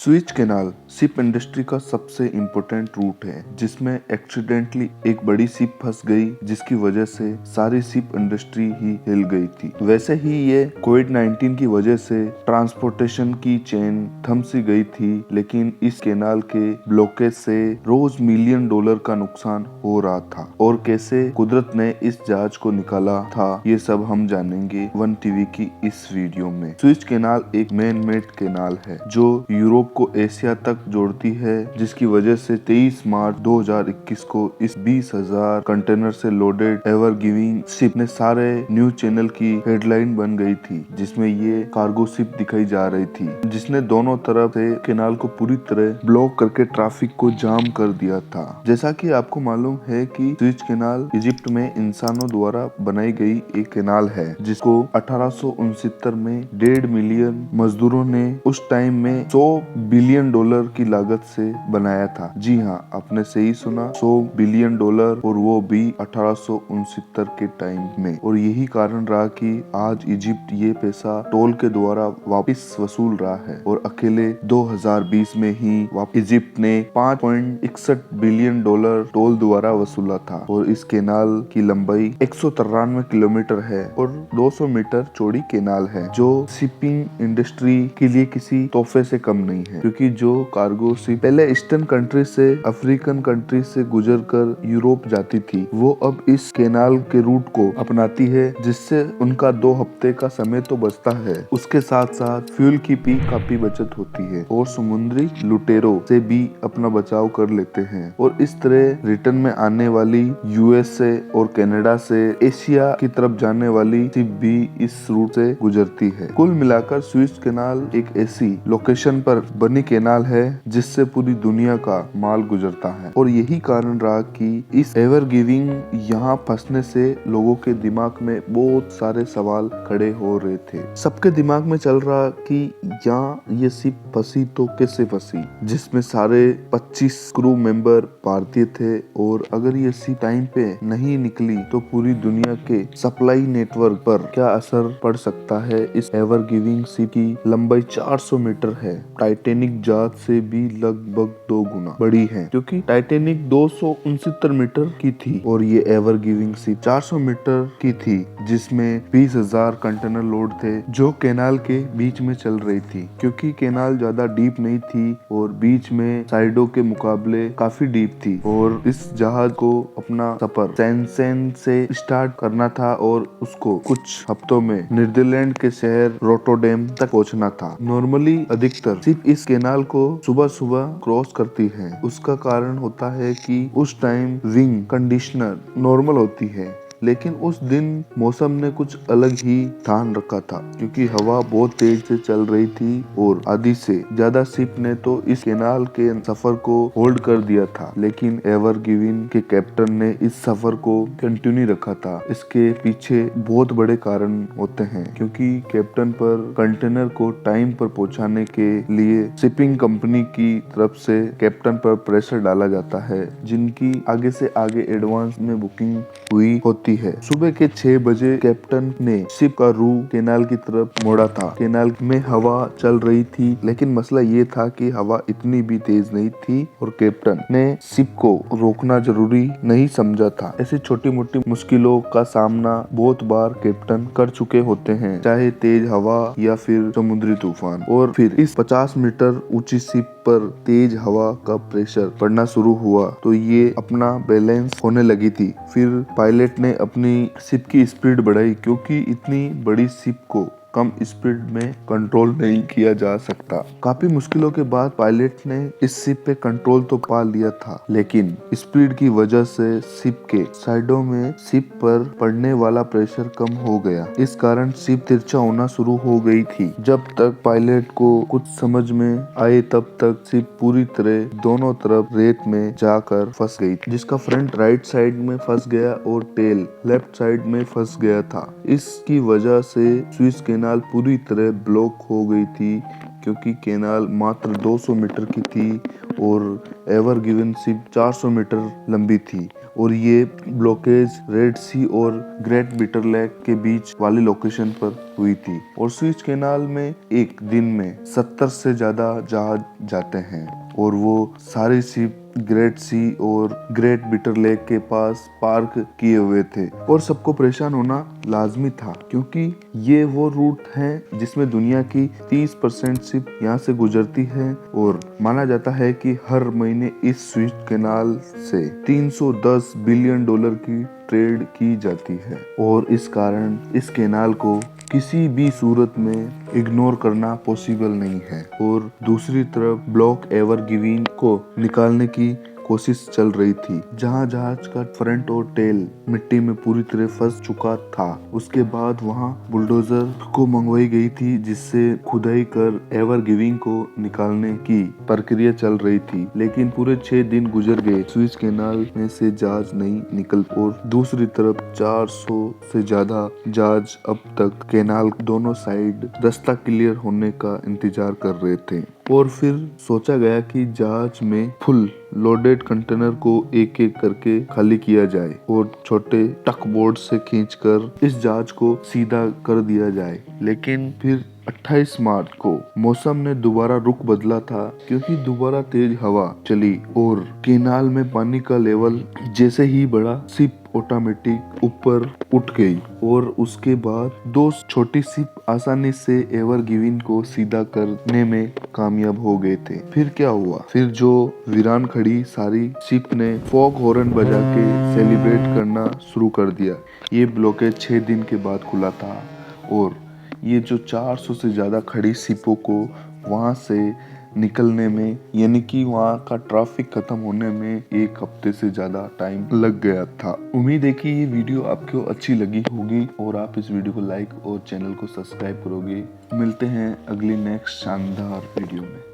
Swiss canal ship industry का सबसे important root है, जिसमें एक्सीडेंटली एक बड़ी शिप फंस गई, जिसकी वजह से सारी शिप इंडस्ट्री ही हिल गई थी। वैसे ही ये कोविड-19 की वजह से ट्रांसपोर्टेशन की चेन थम सी गई थी, लेकिन इस कैनाल के ब्लॉकेज से रोज $मिलियन का नुकसान हो रहा था। और कैसे कुदरत ने इस जहाज को निकाला था, ये सब हम जानेंगे वन टीवी की इस वीडियो में। स्विस कैनाल एक मैन मेड कैनाल है जो यूरोप को एशिया तक जोड़ती है, जिसकी वजह से 23 मार्च 2021 को इस 20,000 कंटेनर से लोडेड एवर गिविंग शिप ने सारे न्यूज चैनल की हेडलाइन बन गई थी, जिसमें ये कार्गो शिप दिखाई जा रही थी, जिसने दोनों तरफ से कैनाल को पूरी तरह ब्लॉक करके ट्रैफिक को जाम कर दिया था। जैसा कि आपको मालूम है कि स्विस कैनाल इजिप्ट में इंसानों द्वारा बनाई गई एक कैनाल है, जिसको 1869 में 1.5 मिलियन मजदूरों ने उस टाइम में $100 बिलियन की लागत से बनाया था। जी हाँ, आपने सही सुना, $100 बिलियन, और वो भी 1869 के टाइम में। और यही कारण रहा कि आज इजिप्ट ये पैसा टोल के द्वारा वापस वसूल रहा है। और अकेले 2020 में ही इजिप्ट ने $5.61 बिलियन टोल द्वारा वसूला था। और इस कैनाल की लंबाई 193 किलोमीटर है और 200 मीटर चौड़ी कैनाल है, जो शिपिंग इंडस्ट्री के लिए किसी तोहफे से कम नहीं है, क्योंकि जो कार्गो शिप पहले ईस्टर्न कंट्री से, अफ्रीकन कंट्री से गुजरकर यूरोप जाती थी, वो अब इस कैनाल के रूट को अपनाती है, जिससे उनका 2 हफ्ते का समय तो बचता है। उसके साथ साथ फ्यूल की भी काफी बचत होती है और समुद्री लुटेरों से भी अपना बचाव कर लेते हैं। और इस तरह रिटर्न में आने वाली यूएस से और कनाडा से एशिया की तरफ जाने वाली शिप भी इस रूट से गुजरती है। कुल मिलाकर स्विस कैनाल एक ऐसी लोकेशन पर बनी कैनाल है जिससे पूरी दुनिया का माल गुजरता है। और यही कारण रहा कि इस एवर गिविंग यहाँ फंसने से लोगों के दिमाग में बहुत सारे सवाल खड़े हो रहे थे। सबके दिमाग में चल रहा कि यहाँ ये शिप फंसी तो कैसे फंसी, जिसमें सारे 25 क्रू मेंबर भारतीय थे। और अगर ये शिप टाइम पे नहीं निकली तो पूरी दुनिया के सप्लाई नेटवर्क पर क्या असर पड़ सकता है। इस एवर गिविंग शिप की लंबाई 400 मीटर है, टाइटैनिक जहाज से भी लगभग 2 गुना बड़ी है, क्योंकि टाइटैनिक 269 मीटर की थी और ये एवर गिविंग शिप 400 मीटर की थी, जिसमें 20,000 कंटेनर लोड थे, जो कैनाल के बीच में चल रही थी। क्योंकि कैनाल ज्यादा डीप नहीं थी और बीच में साइडों के मुकाबले काफी डीप थी, और इस जहाज को अपना सफर सैनसेन से स्टार्ट करना था और उसको कुछ हफ्तों में नीदरलैंड के शहर रोटरडैम तक पहुंचना था। नॉर्मली अधिकतर शिप इस कैनाल को सुबह सुबह क्रॉस करती है। उसका कारण होता है कि उस टाइम विंग कंडीशनर नॉर्मल होती है, लेकिन उस दिन मौसम ने कुछ अलग ही ध्यान रखा था, क्योंकि हवा बहुत तेज से चल रही थी और आधी से ज्यादा शिप ने तो इस कैनाल के सफर को होल्ड कर दिया था। लेकिन एवर गिविंग के कैप्टन ने इस सफर को कंटिन्यू रखा था। इसके पीछे बहुत बड़े कारण होते हैं, क्योंकि कैप्टन पर कंटेनर को टाइम पर पहुंचाने के लिए शिपिंग कंपनी की तरफ से कैप्टन पर प्रेशर डाला जाता है, जिनकी आगे से आगे एडवांस में बुकिंग हुई होती है। सुबह के 6 बजे कैप्टन ने शिप का रू कैनाल की तरफ मोड़ा था। कैनाल में हवा चल रही थी, लेकिन मसला ये था कि हवा इतनी भी तेज नहीं थी और कैप्टन ने शिप को रोकना जरूरी नहीं समझा था। ऐसी छोटी मोटी मुश्किलों का सामना बहुत बार कैप्टन कर चुके होते हैं, चाहे तेज हवा या फिर समुद्री तूफान। और फिर इस 50 मीटर ऊंची शिप पर तेज हवा का प्रेशर पड़ना शुरू हुआ तो ये अपना बैलेंस होने लगी थी। फिर पायलट ने अपनी शिप की स्पीड बढ़ाई, क्योंकि इतनी बड़ी शिप को कम स्पीड में कंट्रोल नहीं किया जा सकता। काफी मुश्किलों के बाद पायलट ने इस शिप पे कंट्रोल तो पा लिया था, लेकिन स्पीड की वजह से शिप के साइडों में शिप पर पड़ने वाला प्रेशर कम हो गया। इस कारण शिप तिरछा होना शुरू हो गई थी। जब तक पायलट को कुछ समझ में आए, तब तक शिप पूरी तरह दोनों तरफ रेत में जाकर फंस गई, जिसका फ्रंट राइट साइड में फंस गया और टेल लेफ्ट साइड में फंस गया था। इसकी वजह से स्विस कैनाल पूरी तरह ब्लॉक हो गई थी, क्योंकि कैनाल मात्र 200 मीटर की थी और एवर गिवन शिप 400 मीटर लंबी थी और ये ब्लॉकेज रेड सी और ग्रेट बिटर लेक के बीच वाली लोकेशन पर हुई थी। और स्विच कैनाल में एक दिन में 70 से ज्यादा जहाज जाते हैं और वो सारी शिप ग्रेट सी और ग्रेट बिटर लेक के पास पार्क किए हुए थे और सबको परेशान होना लाजमी था, क्योंकि ये वो रूट है जिसमें दुनिया की 30% शिप यहाँ से गुजरती है और माना जाता है कि हर महीने इस स्विच कैनाल से 310 बिलियन डॉलर की ट्रेड की जाती है और इस कारण इस कैनाल को किसी भी सूरत में इग्नोर करना पॉसिबल नहीं है। और दूसरी तरफ ब्लॉक एवर गिवन को निकालने की कोशिश चल रही थी, जहां जहाज का फ्रंट और टेल मिट्टी में पूरी तरह फंस चुका था। उसके बाद वहां बुलडोजर को मंगवाई गई थी, जिससे खुदाई कर एवर गिविंग को निकालने की प्रक्रिया चल रही थी, लेकिन पूरे 6 दिन गुजर गए, स्विच कैनाल में से जहाज नहीं निकल और दूसरी तरफ 400 से ज्यादा जहाज अब तक कैनाल दोनों साइड रास्ता क्लियर होने का इंतजार कर रहे थे। और फिर सोचा गया कि जहाज में फुल लोडेड कंटेनर को एक एक करके खाली किया जाए और छोटे टक बोर्ड से खींचकर इस जहाज को सीधा कर दिया जाए। लेकिन फिर 28 मार्च को मौसम ने दोबारा रुख बदला था, क्योंकि दोबारा तेज हवा चली और कैनाल में पानी का लेवल जैसे ही बढ़ा, शिप ऑटोमेटिक ऊपर उठ गई और उसके बाद 2 छोटी शिप आसानी से एवर गिवन को सीधा करने में कामयाब हो गए थे। फिर क्या हुआ? फिर जो वीरान खड़ी सारी शिप ने फॉग हॉर्न बजा के सेलिब्रेट करना शुरू कर दिया। ये ब्लॉकेज 6 दिन के बाद खुला था और ये जो 400 से ज्यादा खड़ी शिपों को वहां से निकलने में, यानी कि वहाँ का ट्रैफिक खत्म होने में 1 हफ्ते से ज्यादा टाइम लग गया था। उम्मीद है कि ये वीडियो आपको अच्छी लगी होगी और आप इस वीडियो को लाइक और चैनल को सब्सक्राइब करोगे। मिलते हैं अगली नेक्स्ट शानदार वीडियो में।